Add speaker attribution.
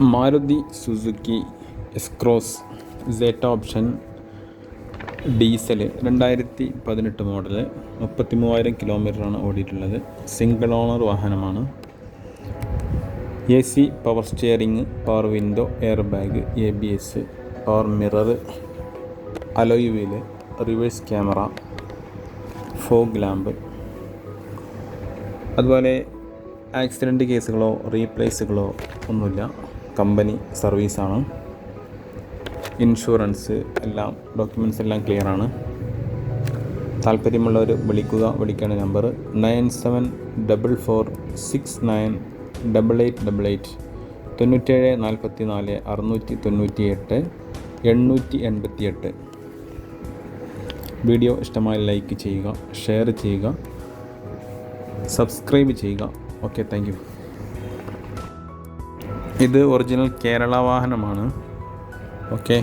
Speaker 1: Maruty Suzuki SCross Zeta option diesel 2018 model 33,000 കിലോമീറ്ററാണ് ഓടിയിട്ടുള്ളത്. Single owner വാഹനമാണ്. AC, power steering, power window, air bag, ABS, power mirror, alloy wheel, reverse camera, fog lamp. അതുപോലെ accident കേസുകളോ റീപ്ലേസുകളോ ഒന്നുമില്ല. Company സർവീസാണ്. Insurance എല്ലാം documents എല്ലാം ക്ലിയറാണ്. താല്പര്യമുള്ളവർ വിളിക്കേണ്ട number 9744698888 9744 698 888. Video ഇഷ്ടമായി ലൈക്ക് ചെയ്യുക, ഷെയർ ചെയ്യുക, സബ്സ്ക്രൈബ് ചെയ്യുക. Okay, thank you. ഇത് ഒറിജിനൽ കേരള വാഹനമാണ്. ഓക്കെ.